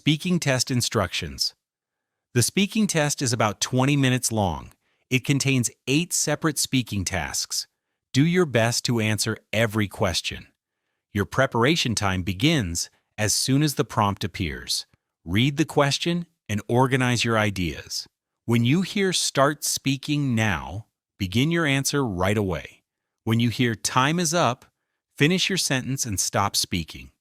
Speaking test instructions. The speaking test is about 20 minutes long. It contains 8 separate speaking tasks. Do your best to answer every question. Your preparation time begins as soon as the prompt appears. Read the question and organize your ideas. When you hear "Start speaking now," begin your answer right away. When you hear "Time is up," finish your sentence and stop speaking.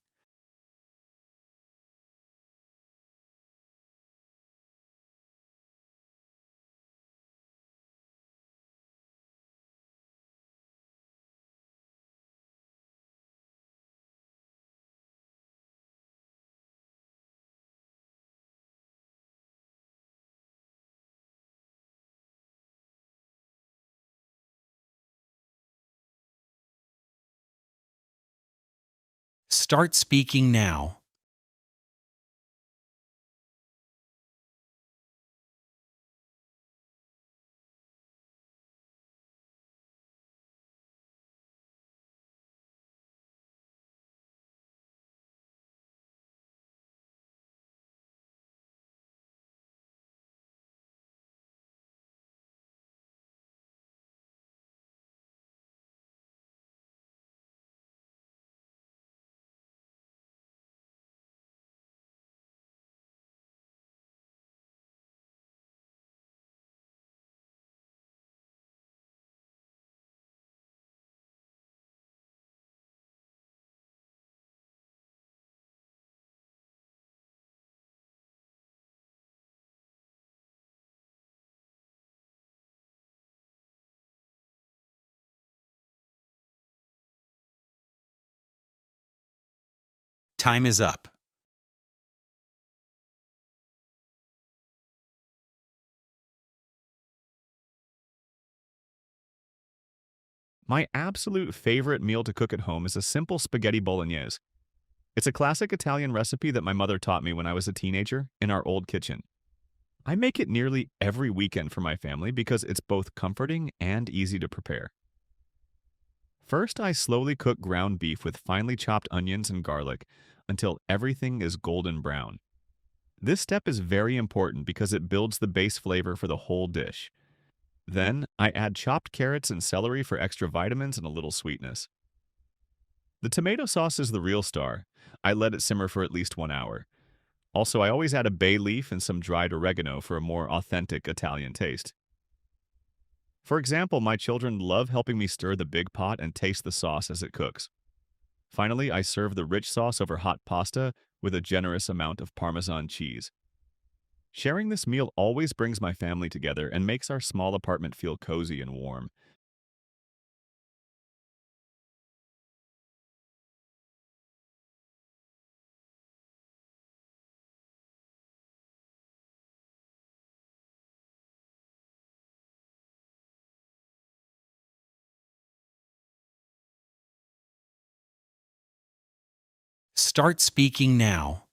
Start speaking now. Time is up. My absolute favorite meal to cook at home is a simple spaghetti bolognese. It's a classic Italian recipe that my mother taught me when I was a teenager in our old kitchen. I make it nearly every weekend for my family because it's both comforting and easy to prepare. First, I slowly cook ground beef with finely chopped onions and garlic until everything is golden brown. This step is very important because it builds the base flavor for the whole dish. Then, I add chopped carrots and celery for extra vitamins and a little sweetness. The tomato sauce is the real star. I let it simmer for at least 1 hour. Also, I always add a bay leaf and some dried oregano for a more authentic Italian taste. For example, my children love helping me stir the big pot and taste the sauce as it cooks. Finally, I serve the rich sauce over hot pasta with a generous amount of Parmesan cheese. Sharing this meal always brings my family together and makes our small apartment feel cozy and warm. Start speaking now.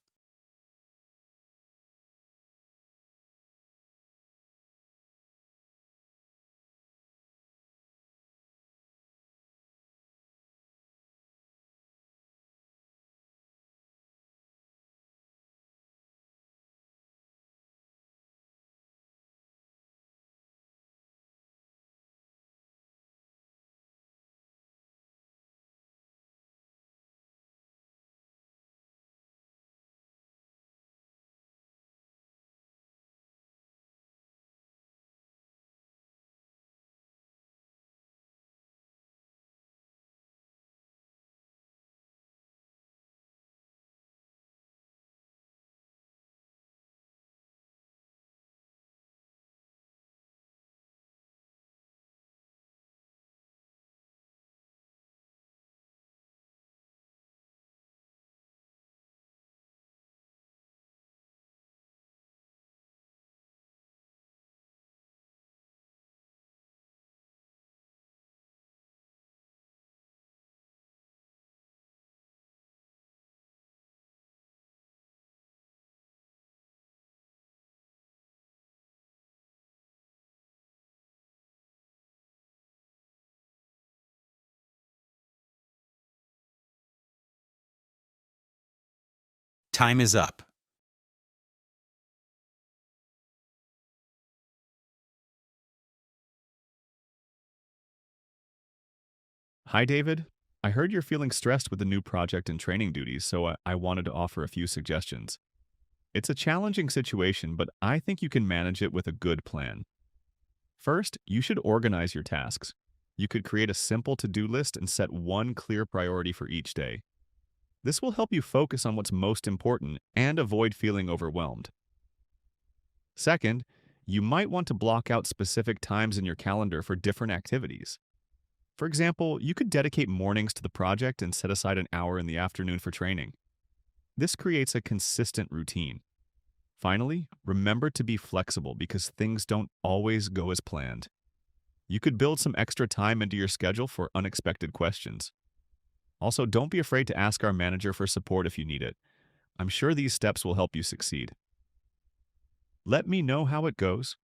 Time is up. Hi, David. I heard you're feeling stressed with the new project and training duties, so I wanted to offer a few suggestions. It's a challenging situation, but I think you can manage it with a good plan. First, you should organize your tasks. You could create a simple to-do list and set one clear priority for each day. This will help you focus on what's most important and avoid feeling overwhelmed. Second, you might want to block out specific times in your calendar for different activities. For example, you could dedicate mornings to the project and set aside an hour in the afternoon for training. This creates a consistent routine. Finally, remember to be flexible because things don't always go as planned. You could build some extra time into your schedule for unexpected questions. Also, don't be afraid to ask our manager for support if you need it. I'm sure these steps will help you succeed. Let me know how it goes.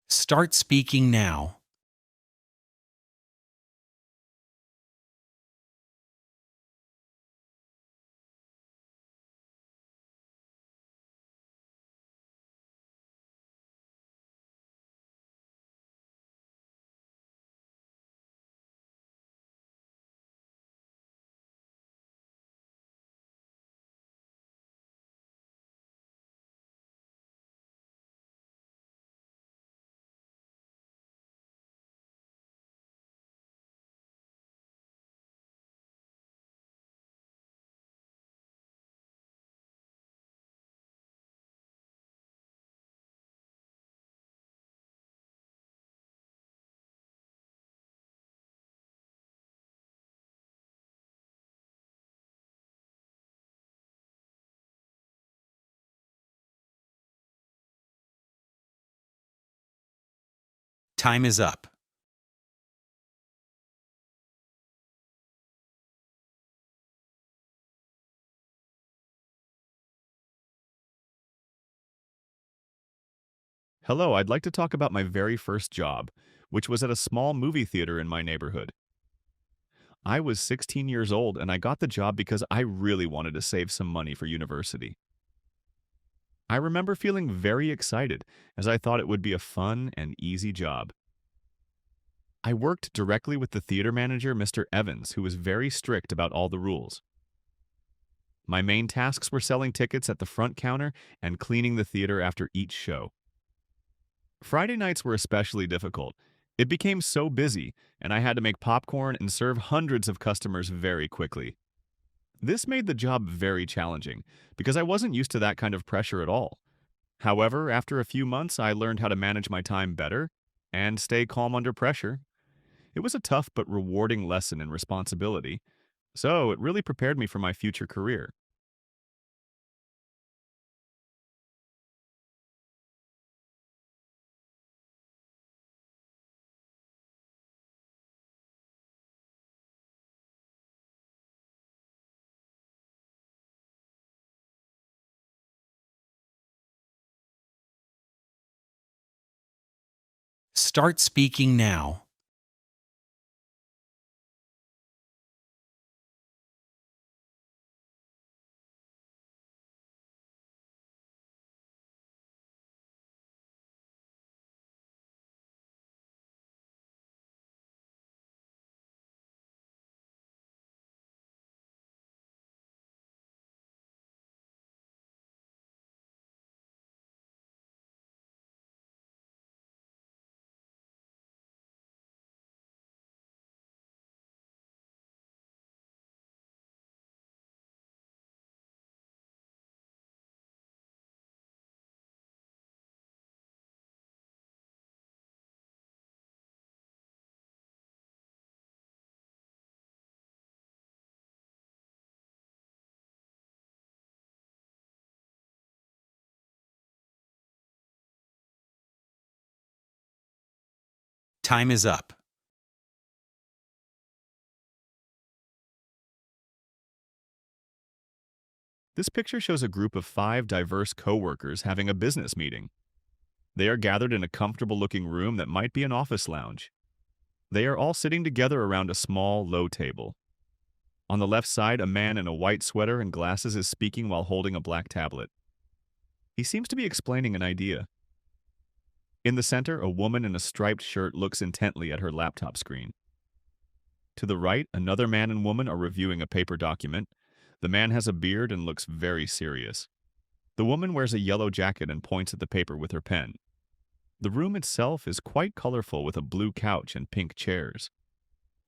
Start speaking now. Time is up. Hello, I'd like to talk about my very first job, which was at a small movie theater in my neighborhood. I was 16 years old and I got the job because I really wanted to save some money for university. I remember feeling very excited as I thought it would be a fun and easy job. I worked directly with the theater manager, Mr. Evans, who was very strict about all the rules. My main tasks were selling tickets at the front counter and cleaning the theater after each show. Friday nights were especially difficult. It became so busy, and I had to make popcorn and serve hundreds of customers very quickly. This made the job very challenging because I wasn't used to that kind of pressure at all. However, after a few months, I learned how to manage my time better and stay calm under pressure. It was a tough but rewarding lesson in responsibility, so it really prepared me for my future career. Start speaking now. Time is up. This picture shows a group of 5 diverse coworkers having a business meeting. They are gathered in a comfortable-looking room that might be an office lounge. They are all sitting together around a small, low table. On the left side, a man in a white sweater and glasses is speaking while holding a black tablet. He seems to be explaining an idea. In the center, a woman in a striped shirt looks intently at her laptop screen. To the right, another man and woman are reviewing a paper document. The man has a beard and looks very serious. The woman wears a yellow jacket and points at the paper with her pen. The room itself is quite colorful with a blue couch and pink chairs.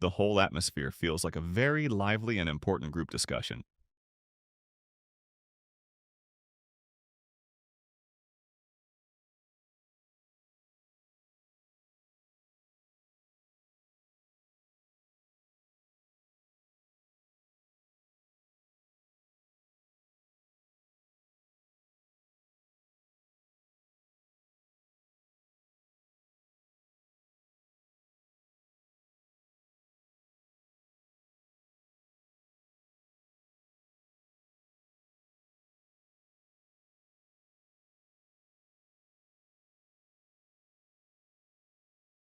The whole atmosphere feels like a very lively and important group discussion.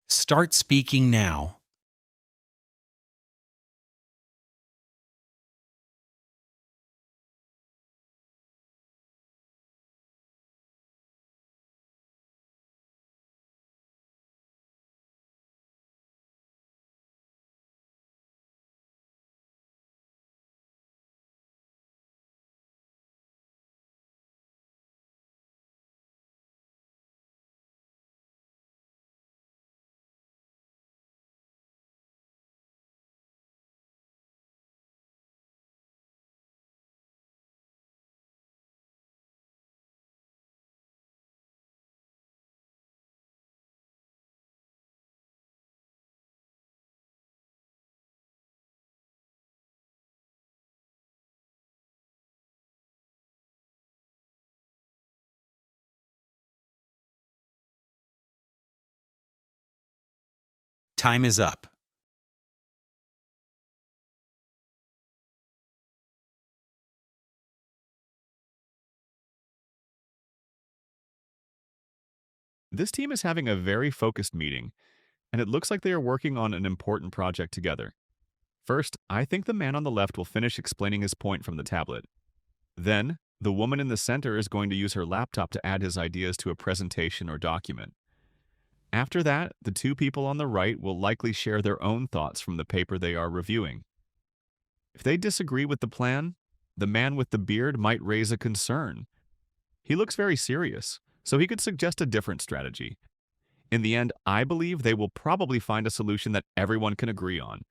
Start speaking now. Time is up. This team is having a very focused meeting, and it looks like they are working on an important project together. First, I think the man on the left will finish explaining his point from the tablet. Then, the woman in the center is going to use her laptop to add his ideas to a presentation or document. After that, the 2 people on the right will likely share their own thoughts from the paper they are reviewing. If they disagree with the plan, the man with the beard might raise a concern. He looks very serious, so he could suggest a different strategy. In the end, I believe they will probably find a solution that everyone can agree on.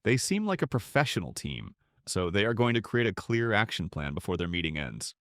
They seem like a professional team, so they are going to create a clear action plan before their meeting ends.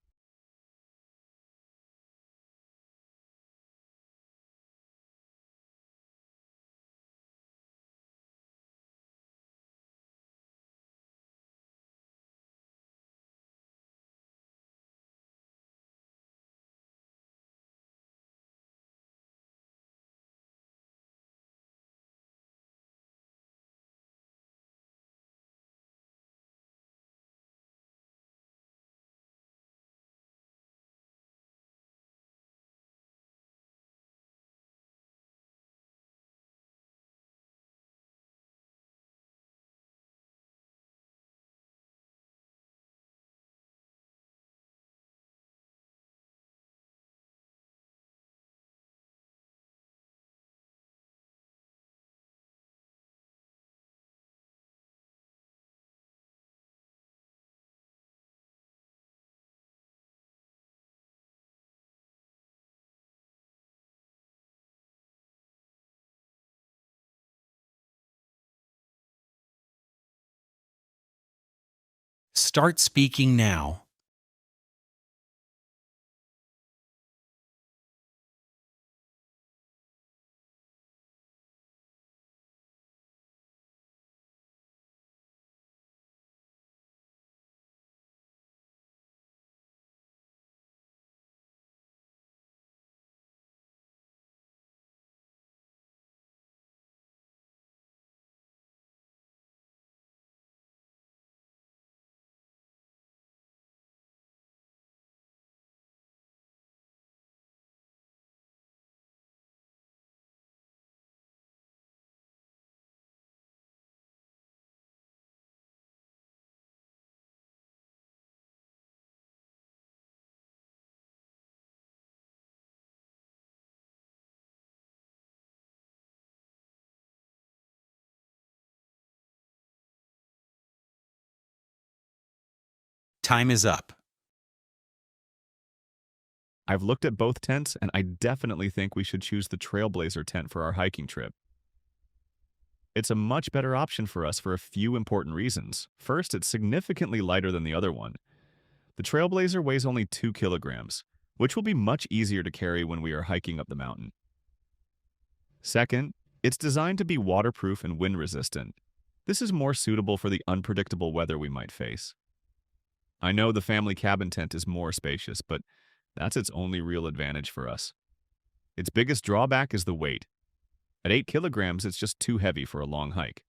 Start speaking now. Time is up. I've looked at both tents, and I definitely think we should choose the Trailblazer tent for our hiking trip. It's a much better option for us for a few important reasons. First, it's significantly lighter than the other one. The Trailblazer weighs only 2 kilograms, which will be much easier to carry when we are hiking up the mountain. Second, it's designed to be waterproof and wind resistant. This is more suitable for the unpredictable weather we might face. I know the family cabin tent is more spacious, but that's its only real advantage for us. Its biggest drawback is the weight. At 8 kilograms, it's just too heavy for a long hike.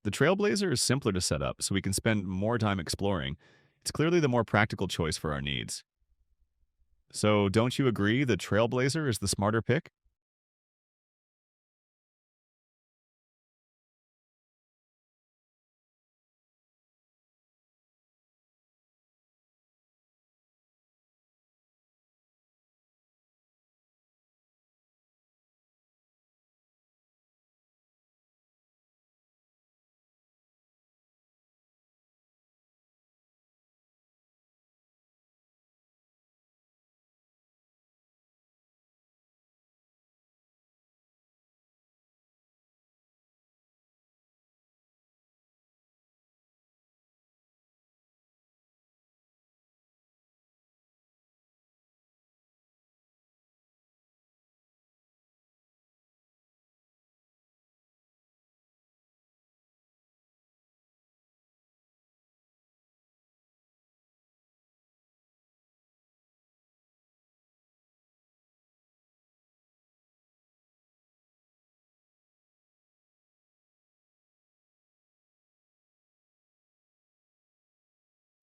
The Trailblazer is simpler to set up, so we can spend more time exploring. It's clearly the more practical choice for our needs. So, don't you agree the Trailblazer is the smarter pick?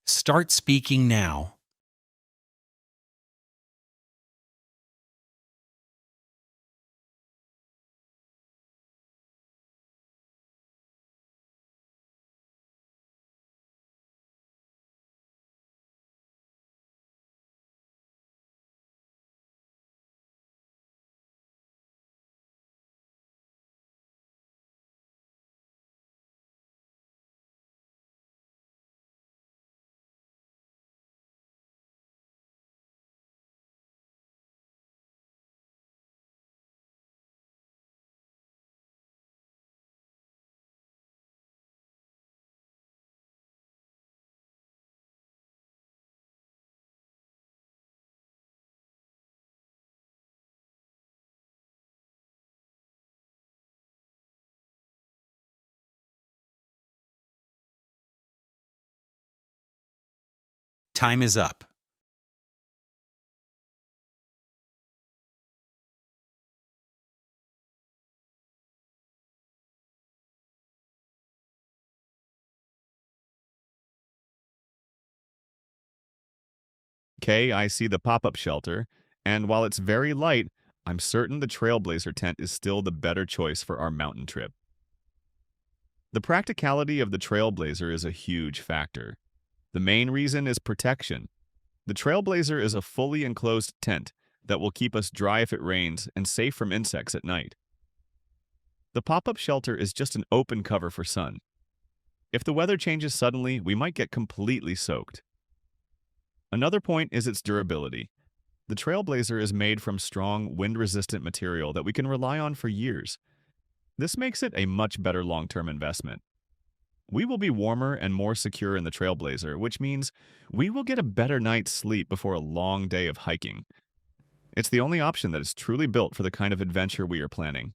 Start speaking now. Time is up. Okay, I see the pop-up shelter, and while it's very light, I'm certain the Trailblazer tent is still the better choice for our mountain trip. The practicality of the Trailblazer is a huge factor. The main reason is protection. The Trailblazer is a fully enclosed tent that will keep us dry if it rains and safe from insects at night. The pop-up shelter is just an open cover for sun. If the weather changes suddenly, we might get completely soaked. Another point is its durability. The Trailblazer is made from strong, wind-resistant material that we can rely on for years. This makes it a much better long-term investment. We will be warmer and more secure in the Trailblazer, which means we will get a better night's sleep before a long day of hiking. It's the only option that is truly built for the kind of adventure we are planning.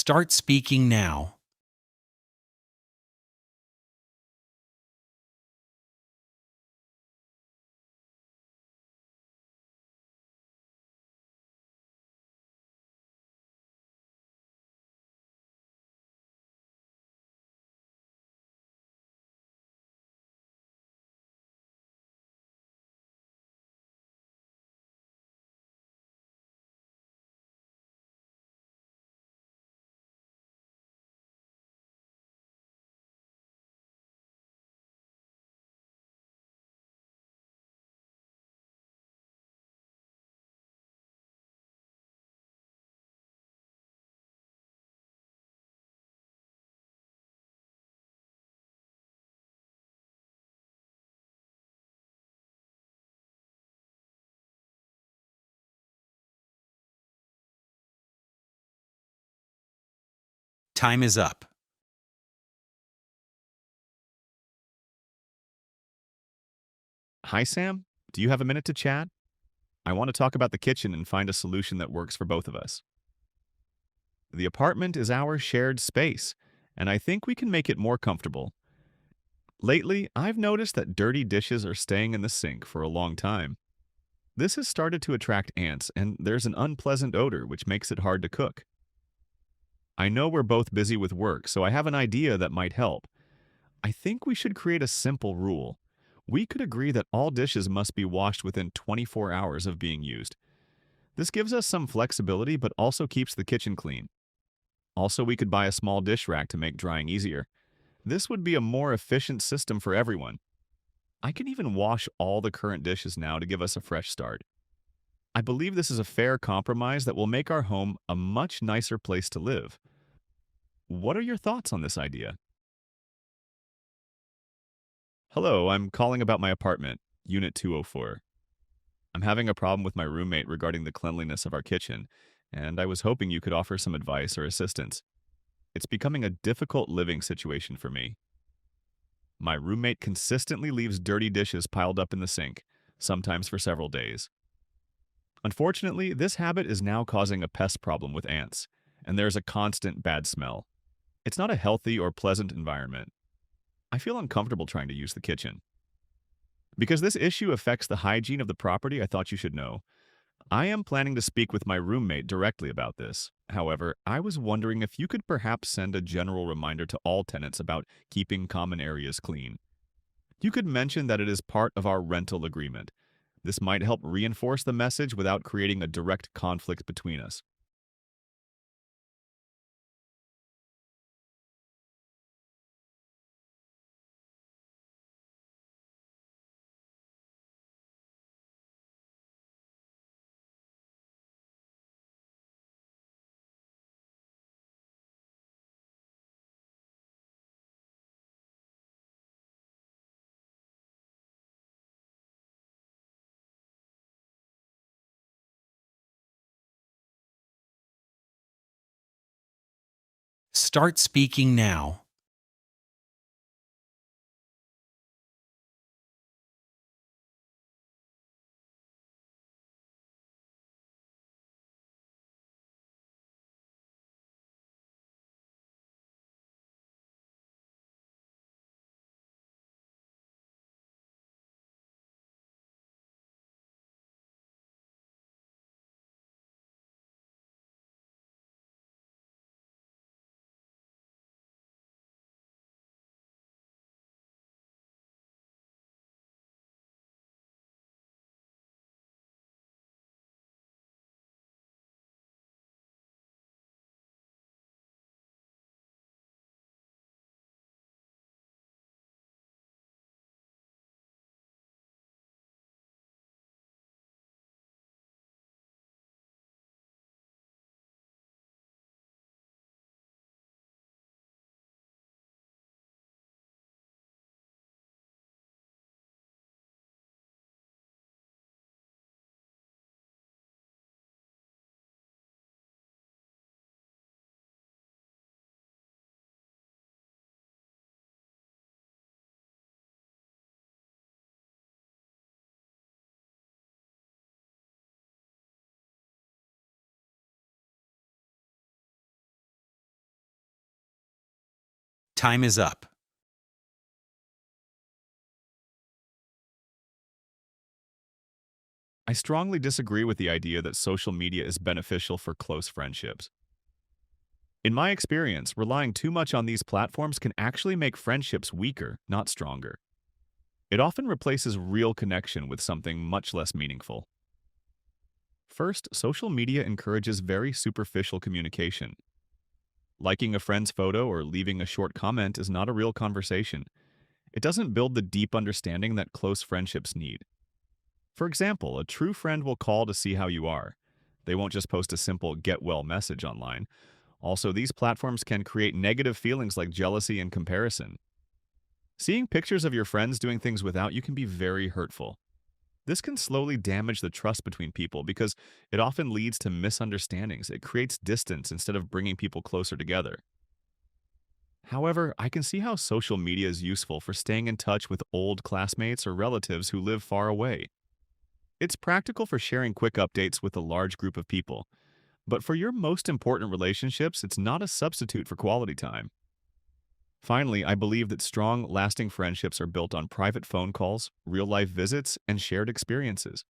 Start speaking now. Time is up. Hi, Sam. Do you have a minute to chat? I want to talk about the kitchen and find a solution that works for both of us. The apartment is our shared space, and I think we can make it more comfortable. Lately, I've noticed that dirty dishes are staying in the sink for a long time. This has started to attract ants, and there's an unpleasant odor which makes it hard to cook. I know we're both busy with work, so I have an idea that might help. I think we should create a simple rule. We could agree that all dishes must be washed within 24 hours of being used. This gives us some flexibility but also keeps the kitchen clean. Also, we could buy a small dish rack to make drying easier. This would be a more efficient system for everyone. I can even wash all the current dishes now to give us a fresh start. I believe this is a fair compromise that will make our home a much nicer place to live. What are your thoughts on this idea? Hello, I'm calling about my apartment, Unit 204. I'm having a problem with my roommate regarding the cleanliness of our kitchen, and I was hoping you could offer some advice or assistance. It's becoming a difficult living situation for me. My roommate consistently leaves dirty dishes piled up in the sink, sometimes for several days. Unfortunately, this habit is now causing a pest problem with ants, and there's a constant bad smell. It's not a healthy or pleasant environment. I feel uncomfortable trying to use the kitchen. Because this issue affects the hygiene of the property, I thought you should know. I am planning to speak with my roommate directly about this. However, I was wondering if you could perhaps send a general reminder to all tenants about keeping common areas clean. You could mention that it is part of our rental agreement. This might help reinforce the message without creating a direct conflict between us. Start speaking now. Time is up. I strongly disagree with the idea that social media is beneficial for close friendships. In my experience, relying too much on these platforms can actually make friendships weaker, not stronger. It often replaces real connection with something much less meaningful. First, social media encourages very superficial communication. Liking a friend's photo or leaving a short comment is not a real conversation. It doesn't build the deep understanding that close friendships need. For example, a true friend will call to see how you are. They won't just post a simple get well message online. Also, these platforms can create negative feelings like jealousy and comparison. Seeing pictures of your friends doing things without you can be very hurtful. This can slowly damage the trust between people because it often leads to misunderstandings. It creates distance instead of bringing people closer together. However, I can see how social media is useful for staying in touch with old classmates or relatives who live far away. It's practical for sharing quick updates with a large group of people, but for your most important relationships, it's not a substitute for quality time. Finally, I believe that strong, lasting friendships are built on private phone calls, real-life visits, and shared experiences.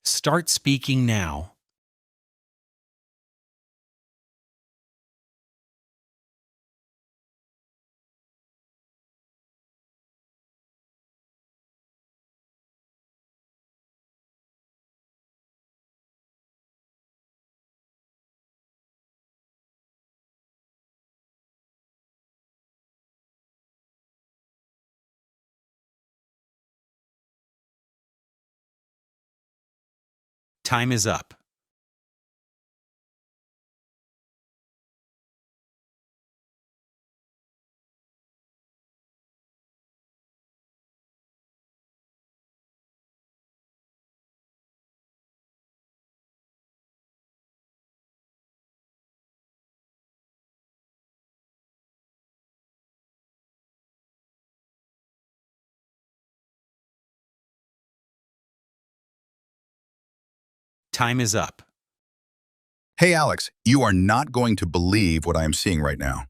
Start speaking now. Time is up. Time is up. Hey Alex, you are not going to believe what I am seeing right now.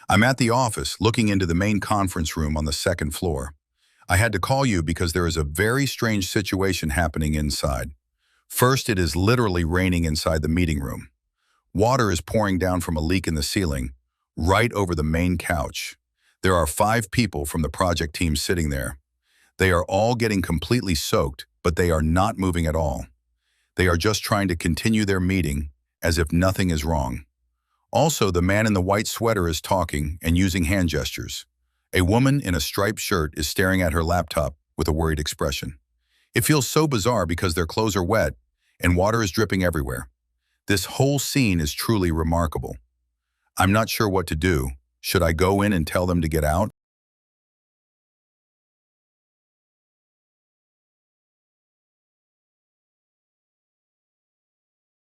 I'm at the office looking into the main conference room on the second floor. I had to call you because there is a very strange situation happening inside. First, it is literally raining inside the meeting room. Water is pouring down from a leak in the ceiling, right over the main couch. There are 5 people from the project team sitting there. They are all getting completely soaked, but they are not moving at all. They are just trying to continue their meeting as if nothing is wrong. Also, the man in the white sweater is talking and using hand gestures. A woman in a striped shirt is staring at her laptop with a worried expression. It feels so bizarre because their clothes are wet and water is dripping everywhere. This whole scene is truly remarkable. I'm not sure what to do. Should I go in and tell them to get out?